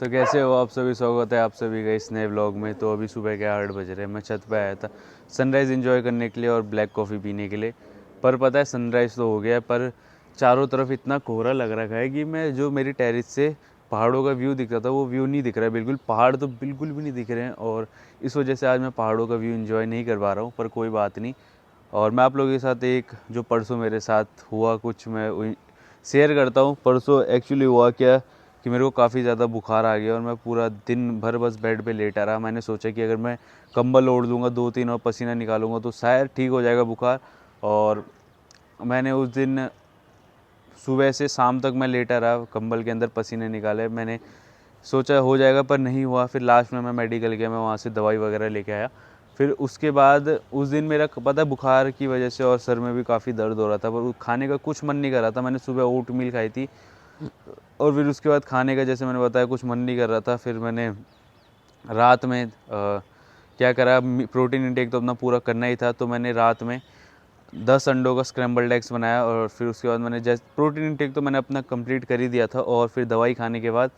तो कैसे हो आप सभी, स्वागत है आप सभी का इस नए व्लॉग में। तो अभी सुबह के 8 बज रहे हैं, मैं छत पे आया था सनराइज़ एंजॉय करने के लिए और ब्लैक कॉफ़ी पीने के लिए। पर पता है सनराइज़ तो हो गया है, पर चारों तरफ इतना कोहरा लग रखा है कि मैं जो मेरी टेरेस से पहाड़ों का व्यू दिख रहा था वो व्यू नहीं दिख रहा है बिल्कुल। पहाड़ तो बिल्कुल भी नहीं दिख रहे हैं और इस वजह से आज मैं पहाड़ों का व्यू इन्जॉय नहीं कर पा रहा हूँ, पर कोई बात नहीं। और मैं आप लोगों के साथ एक जो परसों मेरे साथ हुआ कुछ मैं शेयर करता हूँ। परसों एक्चुअली हुआ क्या कि मेरे को काफ़ी ज़्यादा बुखार आ गया और मैं पूरा दिन भर बस बेड पे लेटा रहा। मैंने सोचा कि अगर मैं कंबल ओढ़ लूँगा 2-3 और पसीना निकालूंगा तो शायद ठीक हो जाएगा बुखार। और मैंने उस दिन सुबह से शाम तक मैं लेटा रहा, कंबल के अंदर पसीने निकाले। मैंने सोचा हो जाएगा पर नहीं हुआ। फिर लास्ट में मैं मेडिकल गया, मैं वहाँ से दवाई वगैरह लेके आया। फिर उसके बाद उस दिन मेरा पता है बुखार की वजह से और सर में भी काफ़ी दर्द हो रहा था, पर खाने का कुछ मन नहीं कर रहा था। मैंने सुबह ओट मील खाई थी और फिर उसके बाद खाने का जैसे मैंने बताया कुछ मन नहीं कर रहा था। फिर मैंने रात में क्या करा, प्रोटीन इंटेक तो अपना पूरा करना ही था, तो मैंने रात में 10 अंडों का स्क्रैम्बल्ड एग्स बनाया। और फिर उसके बाद मैंने जैसे प्रोटीन इंटेक तो मैंने अपना कंप्लीट कर ही दिया था। और फिर दवाई खाने के बाद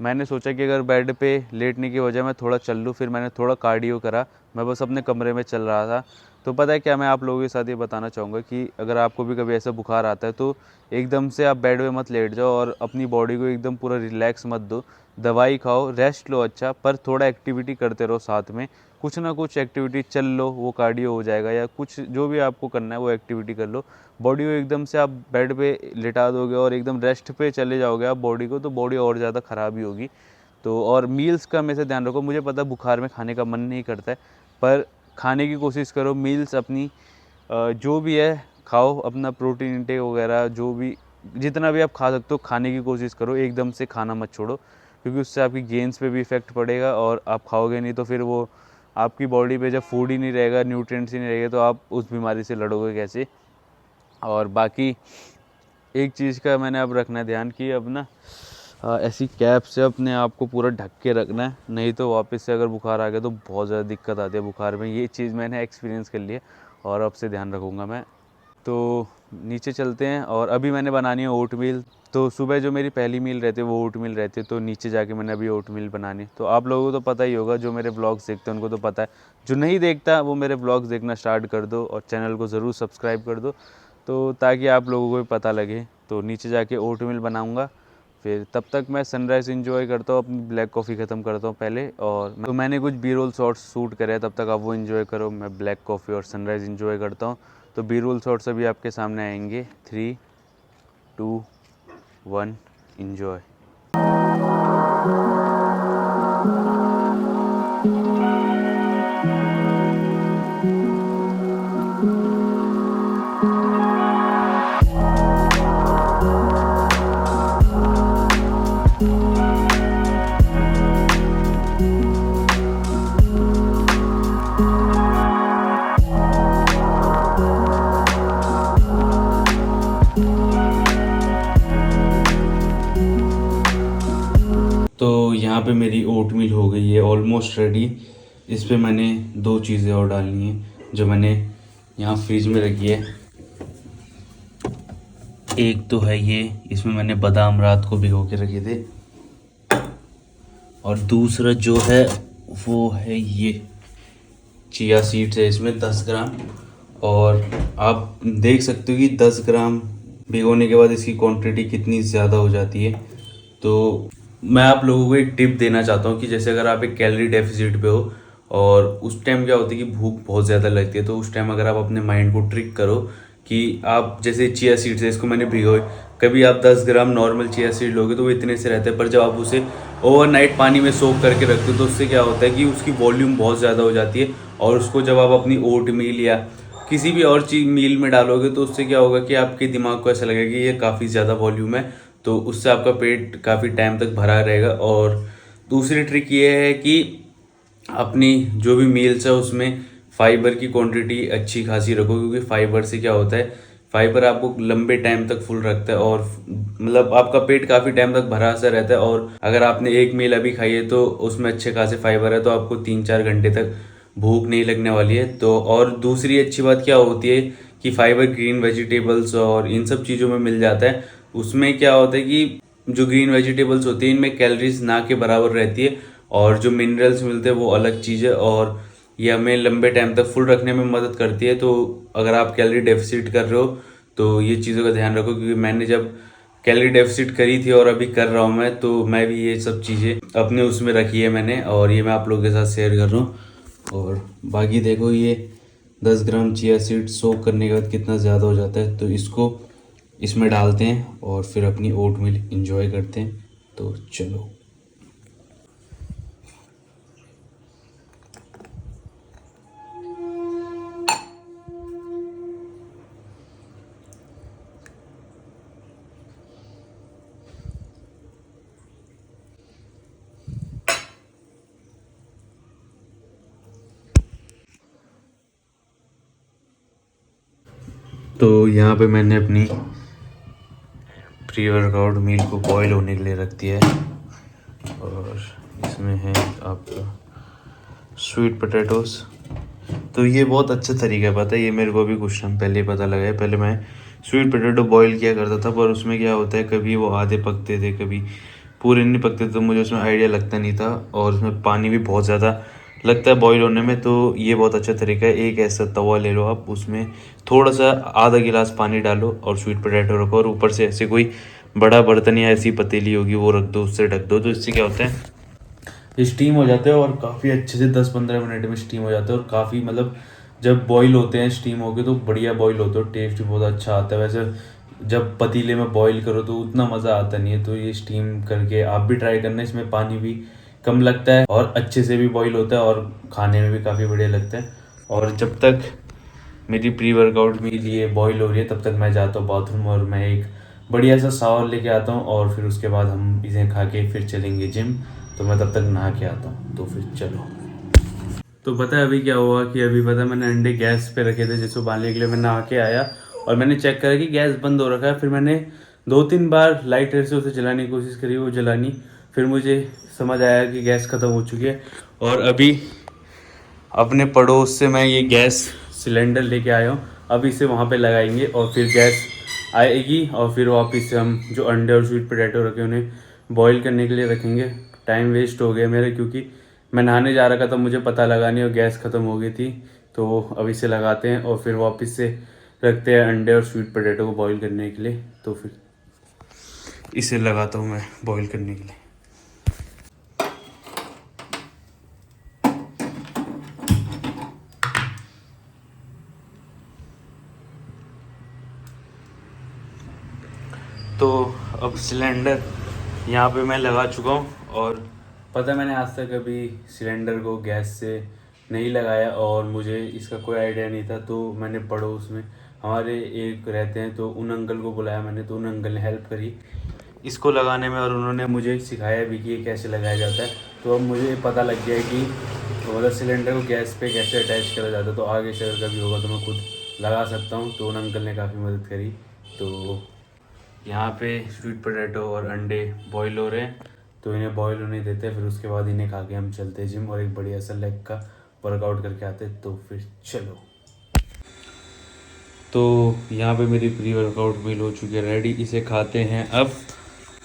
मैंने सोचा कि अगर बेड पे लेटने की वजह मैं थोड़ा चल लूँ। फिर मैंने थोड़ा कार्डियो करा, मैं बस अपने कमरे में चल रहा था। तो पता है क्या, मैं आप लोगों के साथ ये बताना चाहूँगा कि अगर आपको भी कभी ऐसा बुखार आता है तो एकदम से आप बेड पे मत लेट जाओ और अपनी बॉडी को एकदम पूरा रिलैक्स मत दो। दवाई खाओ, रेस्ट लो अच्छा, पर थोड़ा एक्टिविटी करते रहो साथ में। कुछ ना कुछ एक्टिविटी चल लो, वो कार्डियो हो जाएगा, या कुछ जो भी आपको करना है वो एक्टिविटी कर लो। बॉडी को एकदम से आप बेड पे लिटा दोगे और एकदम रेस्ट पे चले जाओगे आप बॉडी को, तो बॉडी और ज़्यादा ख़राब ही होगी। तो और मील्स का हमेशा ध्यान रखो। मुझे पता है बुखार में खाने का मन नहीं करता है, पर खाने की कोशिश करो। मील्स अपनी जो भी है खाओ, अपना प्रोटीन इंटेक वगैरह जो भी जितना भी आप खा सकते हो खाने की कोशिश करो। एकदम से खाना मत छोड़ो, क्योंकि उससे आपकी गेंस पे भी इफ़ेक्ट पड़ेगा और आप खाओगे नहीं तो फिर वो आपकी बॉडी पे जब फूड ही नहीं रहेगा, न्यूट्रिएंट्स ही नहीं रहेगा, तो आप उस बीमारी से लड़ोगे कैसे। और बाकी एक चीज़ का मैंने अब रखना है ध्यान कि अब ना ऐसी कैप से अपने आप को पूरा ढक के रखना है, नहीं तो वापस से अगर बुखार आ गया तो बहुत ज़्यादा दिक्कत आती है बुखार में। ये चीज़ मैंने एक्सपीरियंस कर ली है और अब से ध्यान रखूँगा मैं। तो नीचे चलते हैं और अभी मैंने बनानी है ओट मील। तो सुबह जो मेरी पहली मील रहती है वो ओट मील रहती है, तो नीचे जाके मैंने अभी ओट मील बनानी। तो आप लोगों को तो पता ही होगा, जो मेरे ब्लॉग्स देखते हैं उनको तो पता है, जो नहीं देखता वो मेरे ब्लॉग्स देखना स्टार्ट कर दो और चैनल को ज़रूर सब्सक्राइब कर दो, तो ताकि आप लोगों को भी पता लगे। तो नीचे जाके ओट मील बनाऊँगा, फिर तब तक मैं सनराइज़ एंजॉय करता हूँ, अपनी ब्लैक कॉफ़ी ख़त्म करता हूँ पहले। और तो मैंने कुछ बी रोल शॉट्स शूट करे हैं, तब तक आप वो एंजॉय करो, मैं ब्लैक कॉफ़ी और सनराइज़ एंजॉय करता हूँ। तो बी रोल शॉट्स अभी आपके सामने आएंगे। 3, 2, 1, एंजॉय। तो यहाँ पे मेरी ओट मील हो गई है ऑलमोस्ट रेडी। इस पे मैंने 2 चीज़ें और डालनी है जो मैंने यहाँ फ्रिज में रखी है। एक तो है ये, इसमें मैंने बादाम रात को भिगो के रखे थे, और दूसरा जो है वो है ये चिया सीड्स है, इसमें 10 ग्राम। और आप देख सकते हो कि 10 ग्राम भिगोने के बाद इसकी क्वांटिटी कितनी ज़्यादा हो जाती है। तो मैं आप लोगों को एक टिप देना चाहता हूँ कि जैसे अगर आप एक कैलोरी डेफिसिट पे हो और उस टाइम क्या होता है कि भूख बहुत ज़्यादा लगती है, तो उस टाइम अगर आप अपने माइंड को ट्रिक करो कि आप जैसे चिया सीड्स है, इसको मैंने भिगोए, कभी आप 10 ग्राम नॉर्मल चिया सीड लोगे तो वो इतने से रहते हैं, पर जब आप उसे ओवरनाइट पानी में सोक करके रखते हो तो उससे क्या होता है कि उसकी वॉल्यूम बहुत ज़्यादा हो जाती है। और उसको जब आप अपनी ओट मील या किसी भी और चीज मील में डालोगे तो उससे क्या होगा कि आपके दिमाग को ऐसा लगेगा कि ये काफ़ी ज़्यादा वॉल्यूम है, तो उससे आपका पेट काफ़ी टाइम तक भरा रहेगा। और दूसरी ट्रिक ये है कि अपनी जो भी मील्स है उसमें फाइबर की क्वांटिटी अच्छी खासी रखो, क्योंकि फाइबर से क्या होता है, फाइबर आपको लंबे टाइम तक फुल रखता है और मतलब आपका पेट काफ़ी टाइम तक भरा सा रहता है। और अगर आपने एक मील अभी खाई है तो उसमें अच्छे खासे फाइबर है, तो आपको 3-4 घंटे तक भूख नहीं लगने वाली है। तो और दूसरी अच्छी बात क्या होती है कि फाइबर ग्रीन वेजिटेबल्स और इन सब चीज़ों में मिल जाता है। उसमें क्या होता है कि जो ग्रीन वेजिटेबल्स होती हैं इनमें कैलोरीज ना के बराबर रहती है, और जो मिनरल्स मिलते हैं वो अलग चीज़ है, और ये हमें लंबे टाइम तक फुल रखने में मदद करती है। तो अगर आप कैलोरी डेफिसिट कर रहे हो तो ये चीज़ों का ध्यान रखो, क्योंकि मैंने जब कैलोरी डेफिसिट करी थी और अभी कर रहा हूँ मैं, तो मैं भी ये सब चीज़ें अपने उसमें रखी है मैंने, और ये मैं आप लोगों के साथ शेयर कर रहा हूँ। और बाकी देखो, ये 10 ग्राम चिया सीड सोक करने के बाद कितना ज़्यादा हो जाता है, तो इसको इसमें डालते हैं और फिर अपनी ओट मील इंजॉय करते हैं। तो चलो। तो यहाँ पे मैंने अपनी प्री वर्कआउट मील को बॉईल होने के लिए रख दिया है, और इसमें है आपका स्वीट पोटैटोस। तो ये बहुत अच्छा तरीका है, पता है, ये मेरे को भी कुछ टाइम पहले ही पता लगा है। पहले मैं स्वीट पोटैटो बॉईल किया करता था, पर उसमें क्या होता है, कभी वो आधे पकते थे, कभी पूरे नहीं पकते, तो मुझे उसमें आइडिया लगता नहीं था, और उसमें पानी भी बहुत ज़्यादा लगता है बॉईल होने में। तो ये बहुत अच्छा तरीका है, एक ऐसा तवा ले लो आप, उसमें थोड़ा सा आधा गिलास पानी डालो और स्वीट पोटैटो रखो, और ऊपर से ऐसे कोई बड़ा बर्तन या ऐसी पतीली होगी वो रख दो, उससे ढक दो। तो इससे क्या होता है, स्टीम हो जाते हैं, और काफ़ी अच्छे से 10-15 मिनट में स्टीम हो जाते हैं, और काफ़ी मतलब जब बॉईल होते हैं स्टीम होके तो बढ़िया बॉईल होते हो, टेस्ट भी बहुत अच्छा आता है। वैसे जब पतीले में बॉईल करो तो उतना मज़ा आता नहीं है, तो ये स्टीम करके आप भी ट्राई करना, इसमें पानी भी कम लगता है और अच्छे से भी बॉईल होता है, और खाने में भी काफ़ी बढ़िया लगता है। और जब तक मेरी प्री वर्कआउट मील ये बॉईल हो रही है, तब तक मैं जाता हूँ बाथरूम, और मैं एक बढ़िया सा शावर लेके आता हूँ, और फिर उसके बाद हम इसे खा के फिर चलेंगे जिम। तो मैं तब तक नहा के आता हूँ, तो फिर चलो। तो पता है अभी क्या हुआ कि अभी पता है मैंने अंडे गैस पे रखे थे जिसको उबालने के लिए, मैं नहा के आया और मैंने चेक करा कि गैस बंद हो रखा है। फिर मैंने 2-3 बार लाइटर से उसे जलाने की कोशिश करी, वो जलानी, फिर मुझे समझ आया कि गैस ख़त्म हो चुकी है। और अभी अपने पड़ोस से मैं ये गैस सिलेंडर लेके आया हूँ, अब इसे वहाँ पे लगाएंगे और फिर गैस आएगी, और फिर वापस से हम जो अंडे और स्वीट पोटैटो रखे उन्हें बॉईल करने के लिए रखेंगे। टाइम वेस्ट हो गया मेरा, क्योंकि मैं नहाने जा रहा था तब मुझे पता लगा नहीं और गैस ख़त्म हो गई थी। तो अब इसे लगाते हैं और फिर वापस से रखते हैं अंडे और स्वीट पोटैटो को बॉईल करने के लिए। तो फिर इसे लगाता हूँ मैं बॉईल करने के लिए। तो अब सिलेंडर यहाँ पे मैं लगा चुका हूँ, और पता है मैंने आज तक अभी सिलेंडर को गैस से नहीं लगाया और मुझे इसका कोई आइडिया नहीं था। तो मैंने पड़ोस में हमारे एक रहते हैं, तो उन अंकल को बुलाया मैंने, तो उन अंकल ने हेल्प करी इसको लगाने में, और उन्होंने मुझे सिखाया भी कि ये कैसे लगाया जाता है। तो अब मुझे पता लग गया है कि मतलब सिलेंडर को गैस पे कैसे अटैच करा जाता है। तो आगे से अगर कभी होगा तो मैं खुद लगा सकता हूँ। तो उन अंकल ने काफ़ी मदद करी। तो यहाँ पे स्वीट पोटैटो और अंडे बॉईल हो रहे हैं, तो इन्हें बॉईल होने देते हैं, फिर उसके बाद इन्हें खा के हम चलते हैं जिम और एक बढ़िया सा लेग का वर्कआउट करके आते हैं। तो फिर चलो। तो यहाँ पे मेरी प्री वर्कआउट मील हो चुकी है रेडी, इसे खाते हैं अब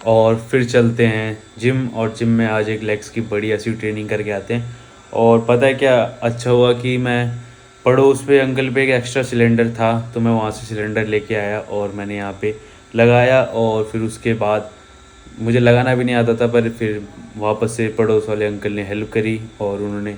और फिर चलते हैं जिम। और जिम में आज एक लेग्स की बढ़िया सी ट्रेनिंग करके आते हैं। और पता है क्या अच्छा हुआ कि मैं पड़ोस पे अंकल पे एक एक्स्ट्रा सिलेंडर था, तो मैं वहाँ से सिलेंडर लेके आया और मैंने यहाँ पे लगाया, और फिर उसके बाद मुझे लगाना भी नहीं आता था, पर फिर वापस से पड़ोस वाले अंकल ने हेल्प करी और उन्होंने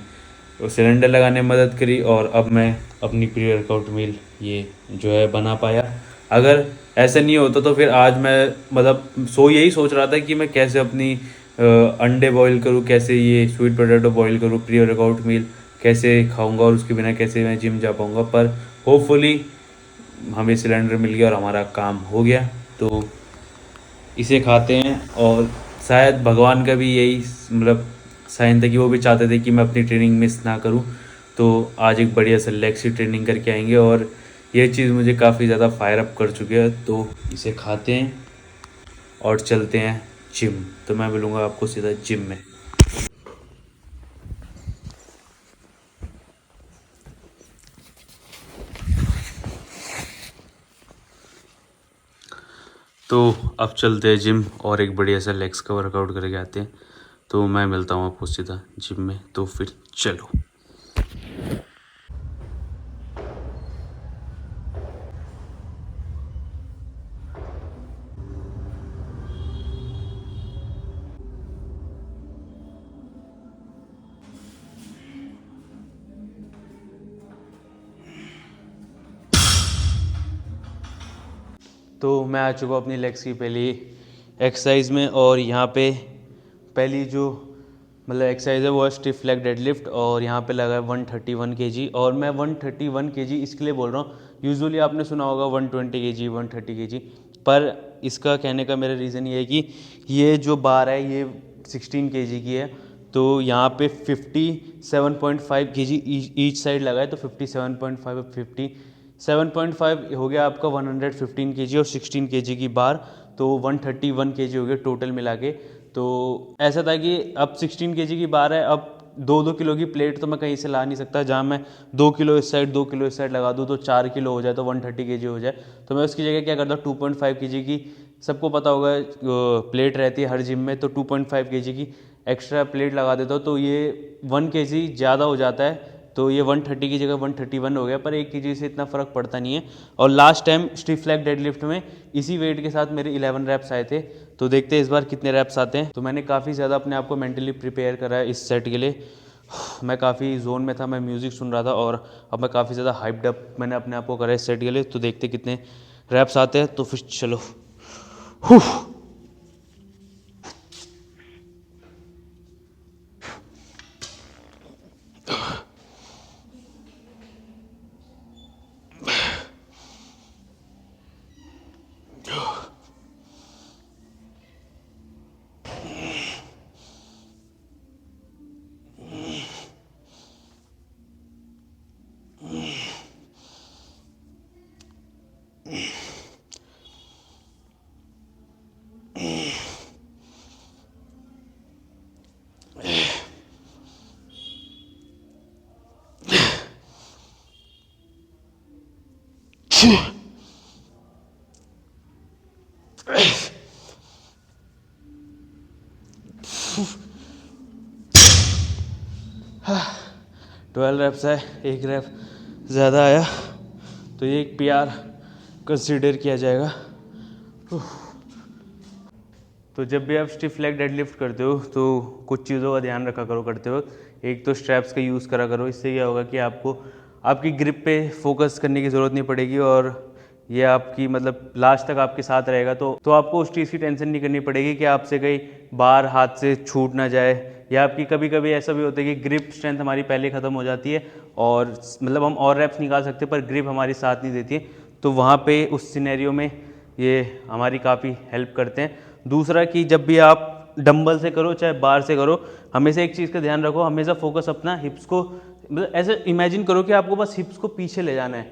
वो सिलेंडर लगाने में मदद करी, और अब मैं अपनी प्री वर्कआउट मील ये जो है बना पाया। अगर ऐसा नहीं होता तो फिर आज मैं मतलब यही सोच रहा था कि मैं कैसे अपनी अंडे बॉईल करूँ, कैसे ये स्वीट पोटैटो बॉईल करूँ, प्री वर्कआउट मील कैसे खाऊंगा और उसके बिना कैसे मैं जिम जा पाऊँगा। पर होपफुली हमें सिलेंडर मिल गया और हमारा काम हो गया। तो इसे खाते हैं, और शायद भगवान का भी यही मतलब साइन था कि वो भी चाहते थे कि मैं अपनी ट्रेनिंग मिस ना करूं। तो आज एक बढ़िया सा लेग की ट्रेनिंग करके आएंगे, और ये चीज़ मुझे काफ़ी ज़्यादा फायर अप कर चुकी है। तो इसे खाते हैं और चलते हैं जिम। तो मैं मिलूँगा आपको सीधा जिम में। तो अब चलते हैं जिम और एक बढ़िया सा लेग्स का वर्कआउट करके आते हैं। तो मैं मिलता हूँ आपको सीधा जिम में, तो फिर चलो। तो मैं आ चुका हूँ अपनी लेग्स की पहली एक्सरसाइज में, और यहाँ पे पहली जो मतलब एक्सरसाइज है वो है स्टिफ लेग डेडलिफ्ट, और यहाँ पे लगा है 131 kg। और मैं 131 kg इसके लिए बोल रहा हूँ, यूजुअली आपने सुना होगा 120 kg 130 kg, पर इसका कहने का मेरा रीज़न ये है कि ये जो बार है ये 16 kg की है, तो यहाँ पे 57.5 kg ईच साइड लगा है, तो 57.5 हो गया आपका 115 kg और 16 kg की बार, तो 131 kg हो गया टोटल मिला के। तो ऐसा था कि अब 16 kg की बार है, अब 2-2 किलो की प्लेट तो मैं कहीं से ला नहीं सकता, जहाँ मैं 2 किलो इस साइड 2 किलो इस साइड लगा दूँ तो 4 किलो हो जाए, तो 130 kg हो जाए। तो मैं उसकी जगह क्या करता हूँ 2.5 kg की, सबको पता होगा प्लेट रहती है हर जिम में, तो 2.5 kg की एक्स्ट्रा प्लेट लगा देता हूँ, तो ये 1 kg ज़्यादा हो जाता है, तो ये 130 की जगह 131 हो गया, पर 1 kg से इतना फ़र्क पड़ता नहीं है। और last time stiff leg deadlift में इसी वेट के साथ मेरे 11 रैप्स आए थे, तो देखते हैं इस बार कितने रैप्स आते हैं। तो मैंने काफ़ी ज़्यादा अपने आप को मेंटली प्रिपेयर करा है इस सेट के लिए। मैं काफ़ी जोन में था, मैं म्यूज़िक सुन रहा था, और अब मैं काफ़ी ज़्यादा हाइप्ड अप मैंने अपने आप को करा इस सेट के लिए। तो देखते कितने रैप्स आते हैं, तो फिर चलो। 12 रैप्स है, एक रैप ज़्यादा आया, तो ये एक PR कंसीडर किया जाएगा। तो जब भी आप स्टिफ लेग डेडलिफ्ट करते हो तो कुछ चीज़ों का ध्यान रखा करो करते वक्त। एक तो स्ट्रैप्स का यूज़ करा करो, इससे क्या होगा कि आपको आपकी ग्रिप पे फोकस करने की ज़रूरत नहीं पड़ेगी, और ये आपकी मतलब लास्ट तक आपके साथ रहेगा, तो आपको उस चीज़ की टेंशन नहीं करनी पड़ेगी कि आपसे कहीं बार हाथ से छूट ना जाए, या आपकी कभी कभी ऐसा भी होता है कि ग्रिप स्ट्रेंथ हमारी पहले ख़त्म हो जाती है, और मतलब हम और रैप्स निकाल सकते हैं पर ग्रिप हमारी साथ नहीं देती है, तो वहाँ पे उस सिनेरियो में ये हमारी काफ़ी हेल्प करते हैं। दूसरा कि जब भी आप डंबल से करो चाहे बार से करो, हमेशा एक चीज़ का ध्यान रखो, हमेशा फोकस अपना हिप्स को, मतलब ऐसे इमेजिन करो कि आपको बस हिप्स को पीछे ले जाना है,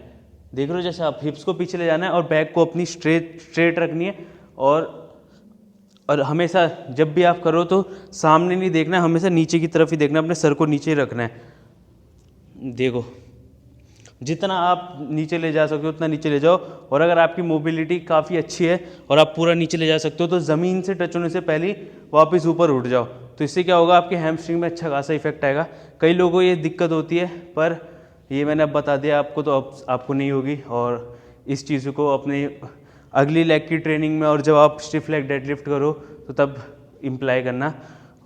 देख रहे हो जैसे आप हिप्स को पीछे ले जाना है, और बैक को अपनी स्ट्रेट रखनी है, और हमेशा जब भी आप करो तो सामने नहीं देखना है, हमेशा नीचे की तरफ ही देखना है, अपने सर को नीचे रखना है। देखो जितना आप नीचे ले जा सकते हो उतना नीचे ले जाओ, और अगर आपकी मोबिलिटी काफ़ी अच्छी है और आप पूरा नीचे ले जा सकते हो तो ज़मीन से टच होने से पहले ही वापस ऊपर उठ जाओ, तो इससे क्या होगा आपके हैमस्ट्रिंग में अच्छा खासा इफेक्ट आएगा। कई लोगों को ये दिक्कत होती है, पर ये मैंने अब बता दिया आपको, तो अब आपको नहीं होगी। और इस चीज़ को अपने अगली लेग की ट्रेनिंग में, और जब आप स्टिफ लेग डेडलिफ्ट करो तो तब इम्प्लाई करना।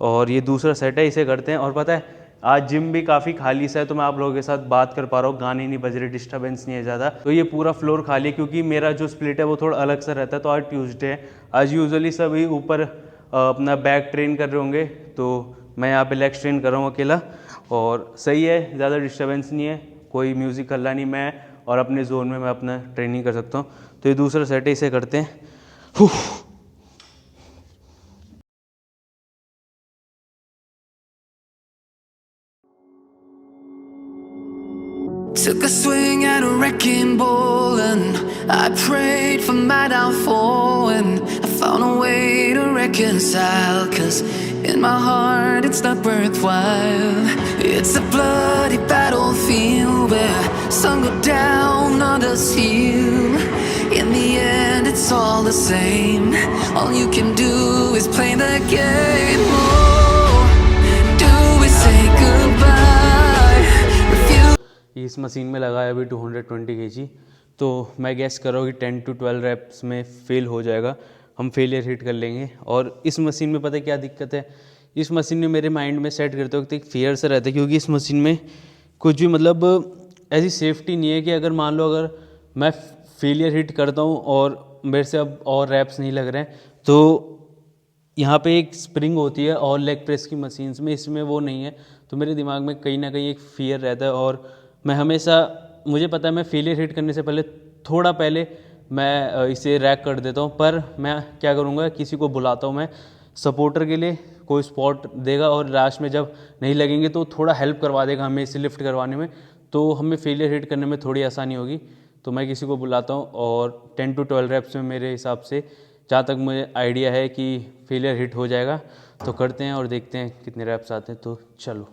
और ये दूसरा सेट है, इसे करते हैं। और पता है आज जिम भी काफ़ी खाली सा है, तो मैं आप लोगों के साथ बात कर पा रहा हूँ, गाने नहीं बज रहे, डिस्टर्बेंस नहीं है ज़्यादा, तो ये पूरा फ्लोर खाली है, क्योंकि मेरा जो स्प्लिट है वो थोड़ा अलग सा रहता है। तो आज ट्यूसडे है, आज यूजुअली सभी ऊपर अपना बैक ट्रेन कर रहे होंगे, तो मैं यहाँ पे लेग्स ट्रेन कर रहा हूँ अकेला, और सही है, ज़्यादा डिस्टर्बेंस नहीं है, कोई म्यूज़िक हल्ला नहीं, मैं और अपने जोन में मैं अपना ट्रेनिंग कर सकता हूँ। तो ये दूसरा सेट है, इसे करते हैं। Took a swing at a wrecking ball and I prayed for my downfall, and I found a way to reconcile, 'cause in my heart it's not worthwhile. It's a bloody battlefield where some go down, others heal. In the end, it's all the same. All you can do is play the game. Oh, do we say goodbye? Refuse. इस machine में लगाया अभी 220 kg, तो मैं gas कर रहा हूँ कि 10 to 12 reps में फेल हो जाएगा, हम फेलियर हिट कर लेंगे। और इस मशीन में पता है क्या दिक्कत है, इस मशीन में मेरे माइंड में सेट करते वक्त एक फियर सा रहता है, क्योंकि इस मशीन में कुछ भी मतलब ऐसी सेफ्टी नहीं है कि अगर मान लो अगर मैं फेलियर हिट करता हूँ और मेरे से अब और रैप्स नहीं लग रहे हैं, तो यहाँ पे एक स्प्रिंग होती है और लेग प्रेस की मशीन्स में, इसमें वो नहीं है। तो मेरे दिमाग में कहीं ना कहीं एक फियर रहता है और मैं हमेशा, मुझे पता है मैं फेलियर हिट करने से पहले थोड़ा पहले मैं इसे रैक कर देता हूँ। पर मैं क्या करूँगा, किसी को बुलाता हूँ मैं सपोर्टर के लिए, कोई स्पॉट देगा और लास्ट में जब नहीं लगेंगे तो थोड़ा हेल्प करवा देगा हमें इसे लिफ्ट करवाने में, तो हमें फेलियर हिट करने में थोड़ी आसानी होगी। तो मैं किसी को बुलाता हूँ और 10 to 12 reps में मेरे हिसाब से, जहाँ तक मुझे आइडिया है कि फेलियर हिट हो जाएगा, तो करते हैं और देखते हैं कितने रैप्स आते हैं। तो चलो।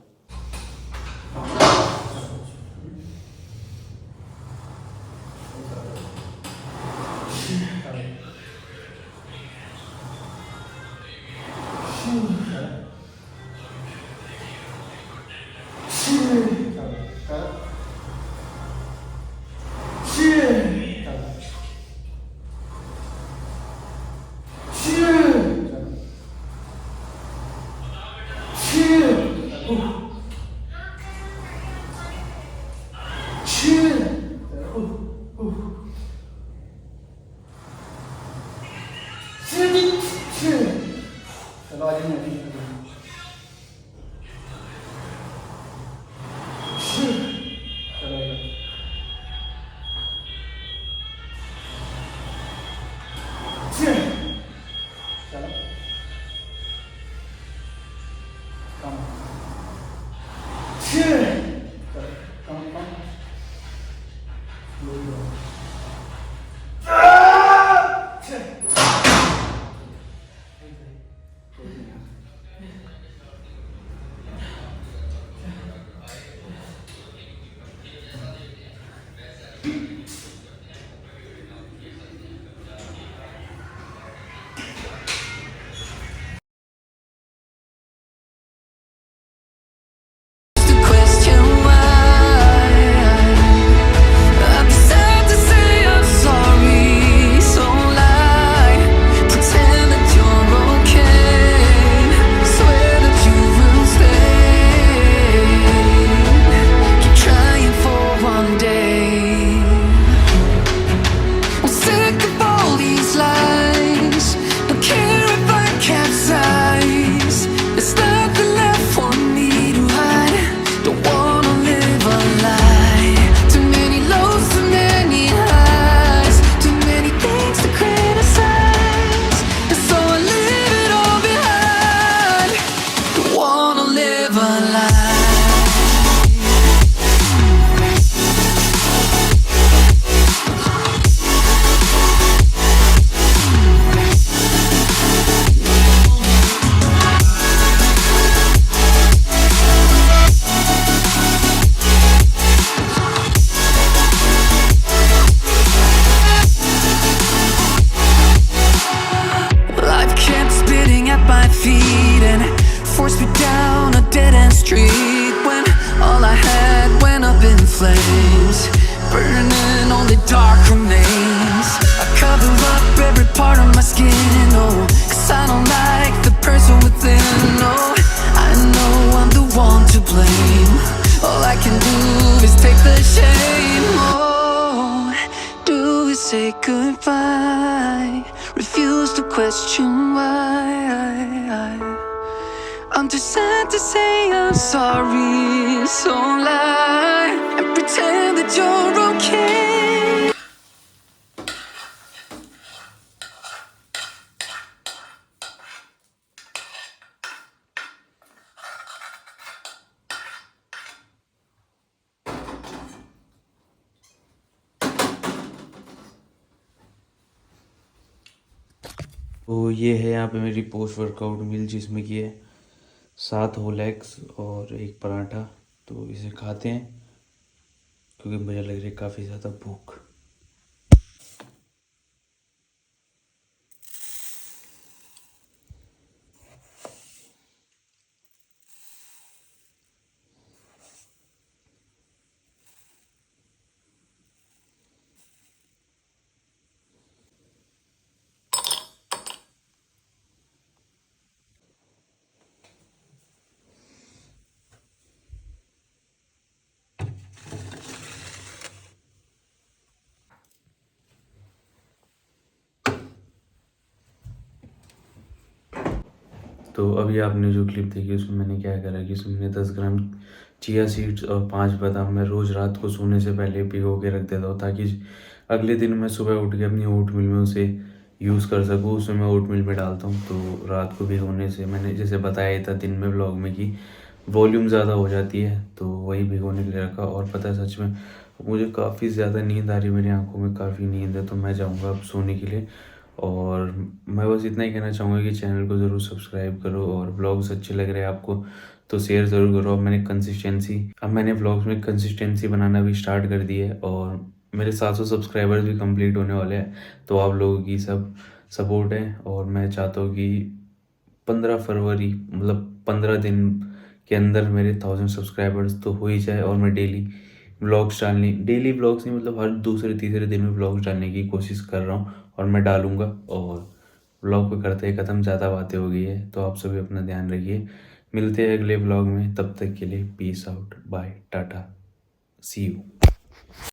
To question why I've decided to say I'm sorry, so lie, pretend that you're okay, swear that you will stay, keep trying for one day. I'm sick of all these lies, don't care if I capsize, there's nothing left for me to hide, don't wanna live a lie. Too many lows, too many highs, too many things to criticize, and so I leave it all behind. Don't wanna live a lie. Life kept spitting at my feet and forced me down a dead-end street, when all I had went up in flames, burning only dark remains. I cover up every part of my skin, oh, 'cause I don't like the person within. Oh, I know I'm the one to blame, all I can do is take the shame. Oh, do we say goodbye? Refuse to question why. I'm too sad to say I'm sorry, so lie and pretend that you're okay. तो ये है यहाँ पे मेरी post workout meal, जिसमें कि है 7 whole eggs और एक पराठा। तो इसे खाते हैं क्योंकि मुझे लग रही है काफ़ी ज़्यादा भूख। तो अभी आपने जो क्लिप देखी उसमें मैंने क्या करा कि उसमें मैंने 10 ग्राम चिया सीड्स और 5 बादाम मैं रोज़ रात को सोने से पहले भिगो के रख देता हूँ, ताकि अगले दिन मैं सुबह उठ के अपनी ओट मिल में उसे यूज़ कर सकूँ। उसमें मैं ओट मिल में डालता हूँ, तो रात को भिगोने से मैंने जैसे बताया था दिन में व्लॉग में कि वॉल्यूम ज़्यादा हो जाती है, तो वही भिगोने के लिए रखा। और पता है सच में मुझे काफ़ी ज़्यादा नींद आ रही है, मेरी आंखों में काफ़ी नींद है, तो मैं जाऊँगा अब सोने के लिए। और मैं बस इतना ही कहना चाहूँगा कि चैनल को ज़रूर सब्सक्राइब करो, और व्लॉग्स अच्छे लग रहे हैं आपको तो शेयर ज़रूर करो। अब मैंने व्लॉग्स में कंसिस्टेंसी बनाना भी स्टार्ट कर दी है, और मेरे 700 सब्सक्राइबर्स भी कंप्लीट होने वाले हैं। तो आप लोगों की सब सपोर्ट है, और मैं चाहता हूँ कि 15 फरवरी मतलब 15 दिन के अंदर मेरे 1000 सब्सक्राइबर्स तो हो ही जाए, और मैं डेली व्लॉग्स नहीं मतलब हर दूसरे तीसरे दिन में व्लॉग्स डालने की कोशिश कर रहा हूँ, और मैं डालूँगा। और व्लॉग को करते ही ख़त्म, ज़्यादा बातें हो गई है, तो आप सभी अपना ध्यान रखिए। मिलते हैं अगले व्लॉग में, तब तक के लिए पीस आउट, बाय, टाटा, सी यू।